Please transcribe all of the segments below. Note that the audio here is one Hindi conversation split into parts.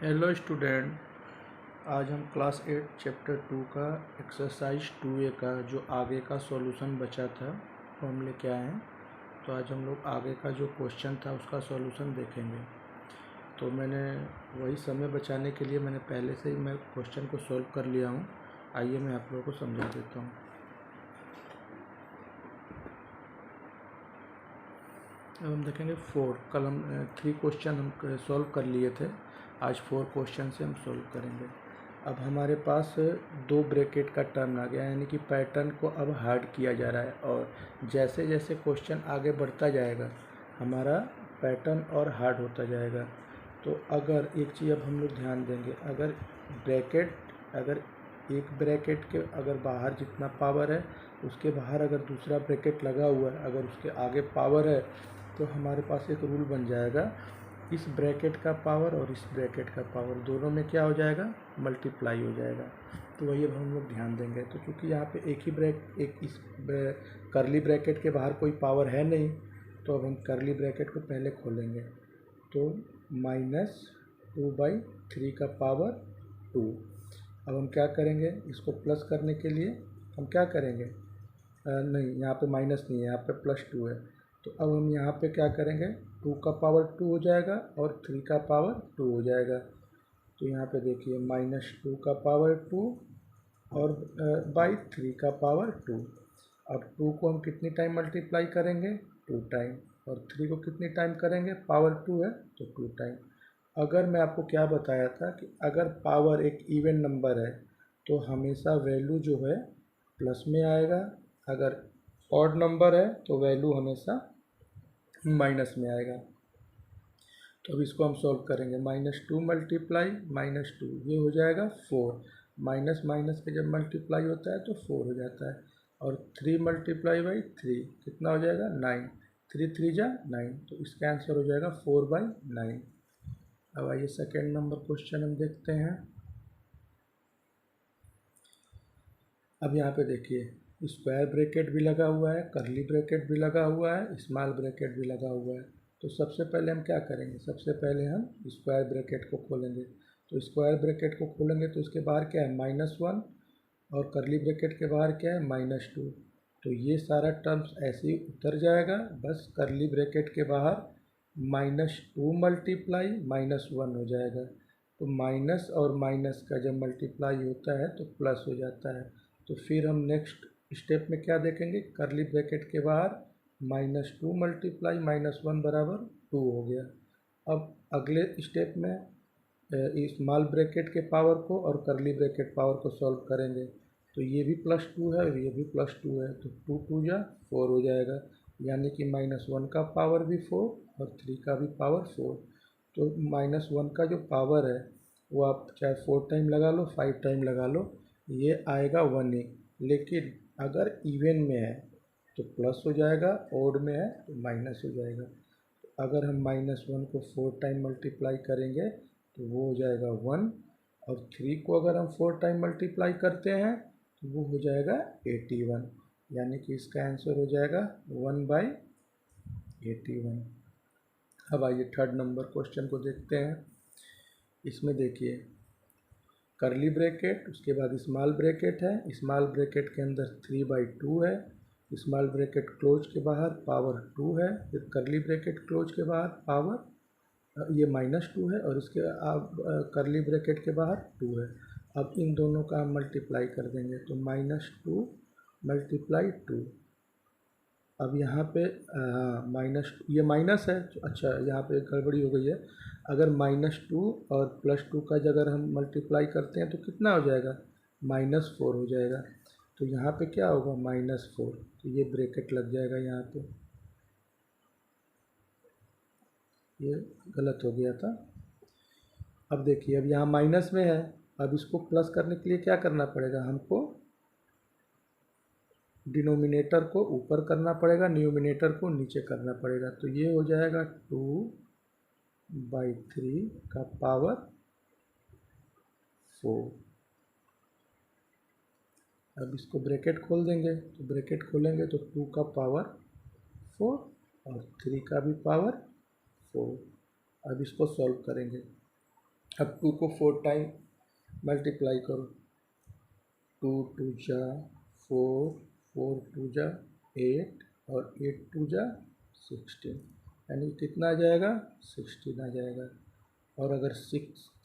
Hello student. आज हम क्लास 8 चैप्टर 2 का एक्सरसाइज 2A का जो आगे का सॉल्यूशन बचा था वो हम लेके आए हैं। तो आज हम लोग आगे का जो क्वेश्चन था उसका सॉल्यूशन देखेंगे। तो मैंने वही समय बचाने के लिए मैंने पहले से ही मैं क्वेश्चन को सॉल्व कर लिया हूँ। आइए मैं आप लोगों को समझा देता हूँ। अब हम देखेंगे 4। कल हम 3 क्वेश्चन हम सॉल्व कर लिए थे। आज 4 क्वेश्चन से हम सॉल्व करेंगे। अब हमारे पास 2 ब्रैकेट का टर्म आ गया, यानी कि पैटर्न को अब हार्ड किया जा रहा है। और जैसे जैसे क्वेश्चन आगे बढ़ता जाएगा हमारा पैटर्न और हार्ड होता जाएगा। तो अगर एक चीज़ अब हम लोग ध्यान देंगे, अगर एक ब्रैकेट के अगर बाहर जितना पावर है उसके बाहर अगर दूसरा ब्रैकेट लगा हुआ है, अगर उसके आगे पावर है, तो हमारे पास एक रूल बन जाएगा, इस ब्रैकेट का पावर और इस ब्रैकेट का पावर दोनों में क्या हो जाएगा, मल्टीप्लाई हो जाएगा। तो वही अब हम लोग ध्यान देंगे। तो चूँकि यहाँ पे एक इस करली ब्रैकेट के बाहर कोई पावर है नहीं, तो अब हम करली ब्रैकेट को पहले खोलेंगे। तो -2/3 का पावर 2। अब हम क्या करेंगे, इसको प्लस करने के लिए हम क्या करेंगे, नहीं यहाँ पे माइनस नहीं है, यहाँ पे +2 है। तो अब हम यहाँ पे क्या करेंगे, 2 का पावर 2 हो जाएगा और 3 का पावर 2 हो जाएगा। तो यहाँ पे देखिए -2 का पावर 2 और बाई 3 का पावर 2। अब 2 को हम कितनी टाइम मल्टीप्लाई करेंगे, 2 टाइम, और 3 को कितनी टाइम करेंगे, पावर 2 है तो 2 टाइम। अगर मैं आपको क्या बताया था कि अगर पावर एक इवन नंबर है तो हमेशा वैल्यू जो है प्लस में आएगा, अगर ऑड नंबर है तो वैल्यू हमेशा माइनस में आएगा। तो अब इसको हम सॉल्व करेंगे। -2 मल्टीप्लाई -2 ये हो जाएगा 4। माइनस माइनस के जब मल्टीप्लाई होता है तो 4 हो जाता है। और 3 मल्टीप्लाई बाई 3 कितना हो जाएगा, 9। 3 3 जा 9, तो इसका आंसर हो जाएगा 4/9। अब आइए सेकेंड नंबर क्वेश्चन हम देखते हैं। अब यहाँ पे देखिए स्क्वायर ब्रैकेट भी लगा हुआ है, करली ब्रैकेट भी लगा हुआ है, स्मॉल ब्रैकेट भी लगा हुआ है। तो सबसे पहले हम क्या करेंगे, सबसे पहले हम स्क्वायर ब्रैकेट को खोलेंगे। तो स्क्वायर ब्रैकेट को खोलेंगे तो उसके बाहर क्या है, -1, और करली ब्रैकेट के बाहर क्या है, -2। तो ये सारा टर्म्स ऐसे ही उतर जाएगा, बस करली ब्रैकेट के बाहर -2 मल्टीप्लाई -1 हो जाएगा। तो माइनस और माइनस का जब मल्टीप्लाई होता है तो प्लस हो जाता है। तो फिर हम नेक्स्ट स्टेप में क्या देखेंगे, करली ब्रैकेट के बाहर -2 मल्टीप्लाई -1 बराबर 2 हो गया। अब अगले स्टेप में स्मॉल ब्रैकेट के पावर को और करली ब्रैकेट पावर को सॉल्व करेंगे। तो ये भी +2 है और ये भी +2 है, तो 2 2 जा 4 हो जाएगा, यानी कि -1 का पावर भी 4 और 3 का भी पावर 4। तो -1 का जो पावर है वो आप चाहे 4 टाइम लगा लो, 5 टाइम लगा लो, ये आएगा 1 ही। लेकिन अगर इवन में है तो प्लस हो जाएगा, ओड में है तो माइनस हो जाएगा। तो अगर हम -1 को 4 टाइम मल्टीप्लाई करेंगे तो वो हो जाएगा 1, और 3 को अगर हम 4 टाइम मल्टीप्लाई करते हैं तो वो हो जाएगा 81, यानी कि इसका आंसर हो जाएगा 1/81। अब आइए थर्ड नंबर क्वेश्चन को देखते हैं। इसमें देखिए करली ब्रैकेट, उसके बाद स्मॉल ब्रैकेट है, स्मॉल ब्रैकेट के अंदर 3/2 है, स्मॉल ब्रैकेट क्लोज के बाहर पावर 2 है, फिर करली ब्रैकेट क्लोज के बाहर पावर ये -2 है, और इसके करली ब्रैकेट के बाहर 2 है। अब इन दोनों का हम मल्टीप्लाई कर देंगे तो -2 मल्टीप्लाई 2। अब यहाँ पे माइनस, ये माइनस है तो अच्छा यहाँ पे गड़बड़ी हो गई है। अगर -2 और +2 का अगर हम मल्टीप्लाई करते हैं तो कितना हो जाएगा, -4 हो जाएगा। तो यहाँ पे क्या होगा, -4, तो ये ब्रैकेट लग जाएगा यहाँ पे, ये गलत हो गया था। अब देखिए अब यहाँ माइनस में है, अब इसको प्लस करने के लिए क्या करना पड़ेगा हमको, डिनोमिनेटर को ऊपर करना पड़ेगा, न्यूमिनेटर को नीचे करना पड़ेगा। तो ये हो जाएगा 2/3 का पावर 4। अब इसको ब्रैकेट खोल देंगे, तो ब्रैकेट खोलेंगे तो 2 का पावर 4 और 3 का भी पावर 4। अब इसको सॉल्व करेंगे। अब 2 को 4 टाइम मल्टीप्लाई करो, 2 टू जा 4, 4 टू जा 8 और 8 टू जा 16, यानी कितना आ जाएगा 16 आ जाएगा। और अगर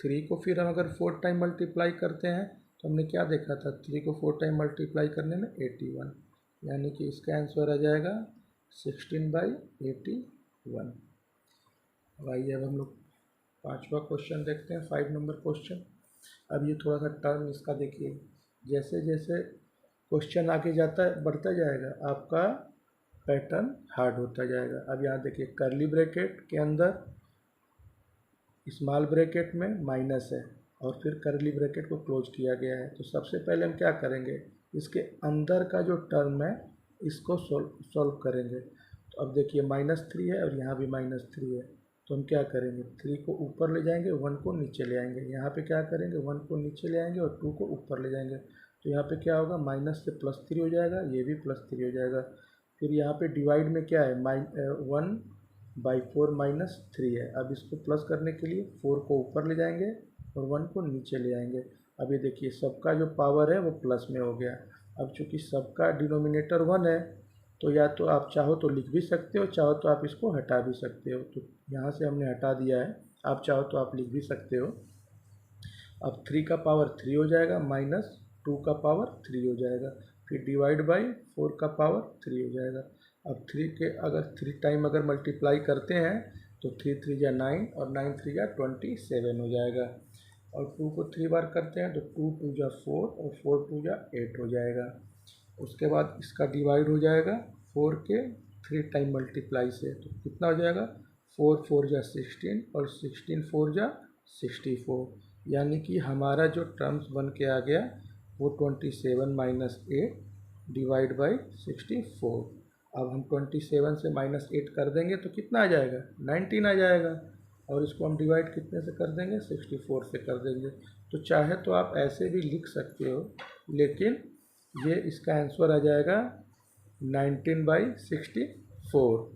3 को फिर हम अगर 4 टाइम मल्टीप्लाई करते हैं तो हमने क्या देखा था, 3 को 4 टाइम मल्टीप्लाई करने में 81, यानी कि इसका आंसर आ जाएगा 16/81। अब आइए अब हम लोग 5वां क्वेश्चन देखते हैं, 5 नंबर क्वेश्चन। अब ये थोड़ा सा टर्म इसका देखिए, जैसे जैसे क्वेश्चन आगे जाता है बढ़ता जाएगा आपका पैटर्न हार्ड होता जाएगा। अब यहाँ देखिए कर्ली ब्रैकेट के अंदर स्मॉल ब्रैकेट में माइनस है और फिर कर्ली ब्रैकेट को क्लोज किया गया है। तो सबसे पहले हम क्या करेंगे, इसके अंदर का जो टर्म है इसको सॉल्व करेंगे। तो अब देखिए -3 है और यहाँ भी -3 है, तो हम क्या करेंगे 3 को ऊपर ले जाएंगे, 1 को नीचे ले आएंगे। यहाँ पे क्या करेंगे 1 को नीचे ले आएंगे और 2 को ऊपर ले जाएंगे। तो यहाँ पे क्या होगा, माइनस से +3 हो जाएगा, ये भी +3 हो जाएगा। फिर यहाँ पे डिवाइड में क्या है 1/4 -3 है। अब इसको प्लस करने के लिए 4 को ऊपर ले जाएंगे और 1 को नीचे ले आएंगे। अब ये देखिए सबका जो पावर है वो प्लस में हो गया। अब चूँकि सबका डिनोमिनेटर 1 है तो या तो आप चाहो तो लिख भी सकते हो, चाहो तो आप इसको हटा भी सकते हो। तो यहाँ से हमने हटा दिया है, आप चाहो तो आप लिख भी सकते हो। अब 3 का पावर 3 हो जाएगा, -2 का पावर 3 हो जाएगा, फिर डिवाइड बाई 4 का पावर 3 हो जाएगा। अब 3 के अगर 3 टाइम अगर मल्टीप्लाई करते हैं तो 3 3 जा 9 और 9 3 जा 27 हो जाएगा। और 2 को 3 बार करते हैं तो 2 2 जा 4 और 4 2 जा 8 हो जाएगा। उसके बाद इसका डिवाइड हो जाएगा 4 के 3 टाइम मल्टीप्लाई से, तो कितना हो जाएगा 4 4 जा 16 और 16 4 जा 64, यानी कि हमारा जो टर्म्स बन के आ गया वो 27 - 8 डिवाइड बाई 64। अब हम 27 से -8 कर देंगे तो कितना आ जाएगा 19 आ जाएगा, और इसको हम डिवाइड कितने से कर देंगे 64 से कर देंगे। तो चाहे तो आप ऐसे भी लिख सकते हो, लेकिन ये इसका आंसर आ जाएगा 19/64।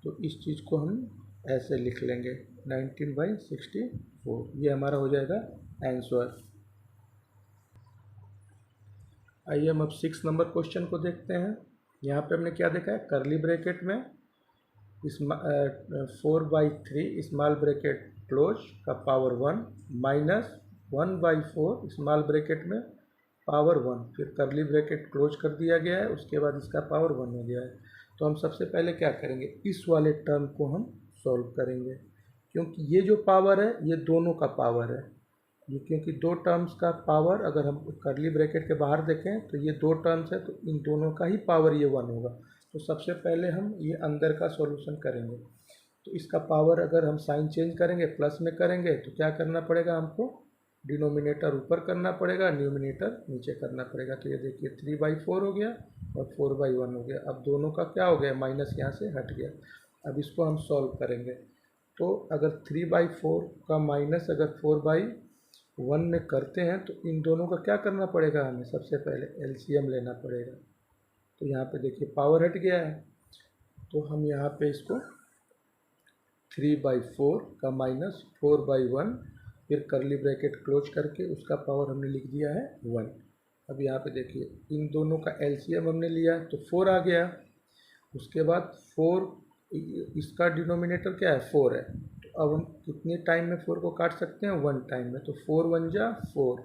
तो इस चीज़ को हम ऐसे लिख लेंगे 19/64, ये हमारा हो जाएगा आंसर। आइए हम अब 6 नंबर क्वेश्चन को देखते हैं। यहाँ पे हमने क्या देखा है, कर्ली ब्रैकेट में 4/3 स्मॉल ब्रैकेट क्लोज का पावर 1 -1/4 स्मॉल ब्रैकेट में पावर 1, फिर कर्ली ब्रैकेट क्लोज कर दिया गया है, उसके बाद इसका पावर 1 हो गया है। तो हम सबसे पहले क्या करेंगे, इस वाले टर्म को हम सॉल्व करेंगे, क्योंकि ये जो पावर है ये दोनों का पावर है। ये क्योंकि दो टर्म्स का पावर अगर हम कर्ली ब्रैकेट के बाहर देखें तो ये दो टर्म्स है, तो इन दोनों का ही पावर ये 1 होगा। तो सबसे पहले हम ये अंदर का सॉल्यूशन करेंगे। तो इसका पावर अगर हम साइन चेंज करेंगे, प्लस में करेंगे, तो क्या करना पड़ेगा हमको, डिनोमिनेटर ऊपर करना पड़ेगा, न्यूमिनेटर नीचे करना पड़ेगा। तो ये देखिए 3/4 हो गया और 4/1 हो गया। अब दोनों का क्या हो गया, माइनस यहाँ से हट गया। अब इसको हम सॉल्व करेंगे, तो अगर 3/4 का माइनस अगर 4/1 में करते हैं तो इन दोनों का क्या करना पड़ेगा, हमें सबसे पहले एलसीएम लेना पड़ेगा। तो यहाँ पे देखिए पावर हट गया है, तो हम यहाँ पे इसको 3/4 का माइनस 4/1, फिर कर्ली ब्रैकेट क्लोज करके उसका पावर हमने लिख दिया है 1। अब यहाँ पे देखिए इन दोनों का एलसीएम हमने लिया तो 4 आ गया। उसके बाद 4, इसका डिनोमिनेटर क्या है 4 है, तो अब हम कितने टाइम में 4 को काट सकते हैं, 1 टाइम में। तो 4 1 जा 4,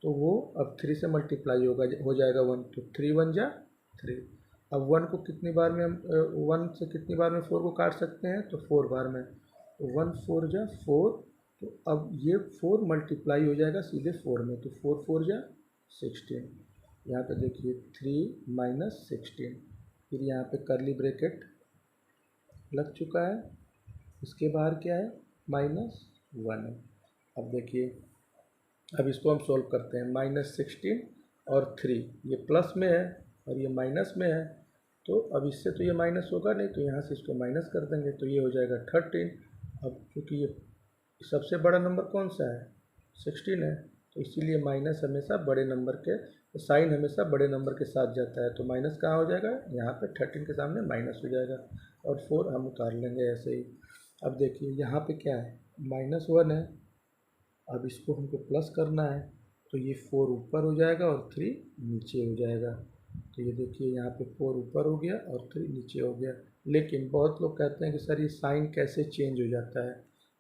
तो वो अब 3 से मल्टीप्लाई हो जाएगा 1, तो 3 1 जा 3। अब 1 को कितनी बार में हम 1 से कितनी बार में 4 को काट सकते हैं, तो 4 बार में। तो 1 4 जा 4, तो अब ये 4 मल्टीप्लाई हो जाएगा सीधे 4 में, तो 4 4 जा 16। यहाँ पे देखिए 3 - 16, फिर यहाँ पे कर्ली ब्रैकेट लग चुका है, इसके बाहर क्या है -1 है। अब देखिए अब इसको हम सॉल्व करते हैं, -16 और 3 ये प्लस में है और ये माइनस में है, तो अब इससे तो ये माइनस होगा नहीं, तो यहाँ से इसको माइनस कर देंगे, तो ये हो जाएगा 13। अब क्योंकि ये सबसे बड़ा नंबर कौन सा है 16 है, तो इसीलिए माइनस हमेशा बड़े नंबर के, तो साइन हमेशा बड़े नंबर के साथ जाता है। तो माइनस कहाँ हो जाएगा, यहाँ पे 13 के सामने माइनस हो जाएगा और 4 हम उतार लेंगे ऐसे ही। अब देखिए यहाँ पे क्या है -1 है, अब इसको हमको प्लस करना है, तो ये 4 ऊपर हो जाएगा और 3 नीचे हो जाएगा। तो ये देखिए यहाँ पे 4 ऊपर हो गया और 3 नीचे हो गया। लेकिन बहुत लोग कहते हैं कि सर ये साइन कैसे चेंज हो जाता है।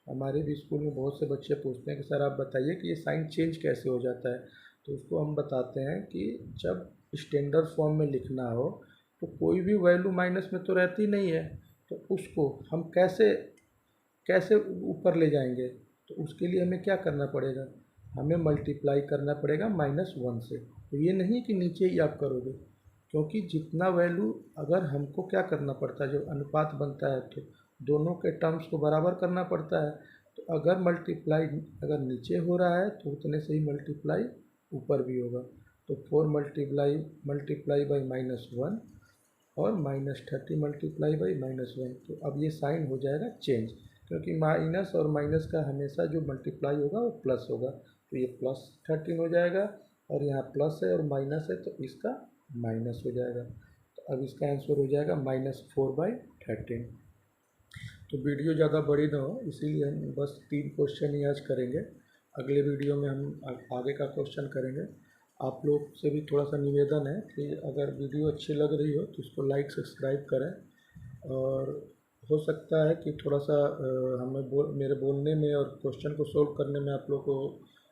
हमारे भी स्कूल में बहुत से बच्चे पूछते हैं कि सर आप बताइए कि ये साइन चेंज कैसे हो जाता है। तो उसको हम बताते हैं कि जब स्टैंडर्ड फॉर्म में लिखना हो तो कोई भी वैल्यू माइनस में तो रहती नहीं है, तो उसको हम कैसे कैसे ऊपर ले जाएंगे। तो उसके लिए हमें क्या करना पड़ेगा, हमें मल्टीप्लाई करना पड़ेगा -1 से। तो ये नहीं कि नीचे ही आप करोगे, क्योंकि जितना वैल्यू अगर हमको क्या करना पड़ता है, जब अनुपात बनता है तो दोनों के टर्म्स को बराबर करना पड़ता है। तो अगर मल्टीप्लाई अगर नीचे हो रहा है तो उतने से ही मल्टीप्लाई ऊपर भी होगा। तो 4 मल्टीप्लाई बाई -1 और -30 मल्टीप्लाई बाई -1। तो अब ये साइन हो जाएगा चेंज, क्योंकि माइनस और माइनस का हमेशा जो मल्टीप्लाई होगा वो प्लस होगा। तो ये +13 हो जाएगा और यहाँ प्लस है और माइनस है तो इसका माइनस हो जाएगा। तो अब इसका आंसर हो जाएगा -4/13। तो वीडियो ज़्यादा बड़ी ना हो इसीलिए हम बस 3 क्वेश्चन ही आज करेंगे। अगले वीडियो में हम आगे का क्वेश्चन करेंगे। आप लोग से भी थोड़ा सा निवेदन है कि अगर वीडियो अच्छी लग रही हो तो इसको लाइक सब्सक्राइब करें। और हो सकता है कि थोड़ा सा मेरे बोलने में और क्वेश्चन को सोल्व करने में आप लोग को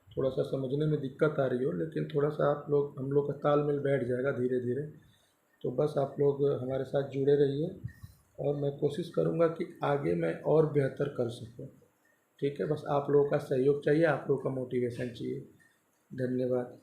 थोड़ा सा समझने में दिक्कत आ रही हो, लेकिन थोड़ा सा हम लोग का तालमेल बैठ जाएगा धीरे धीरे। तो बस आप लोग हमारे साथ जुड़े रहिए और मैं कोशिश करूँगा कि आगे मैं और बेहतर कर सकूँ। ठीक है, बस आप लोगों का सहयोग चाहिए, आप लोगों का मोटिवेशन चाहिए। धन्यवाद।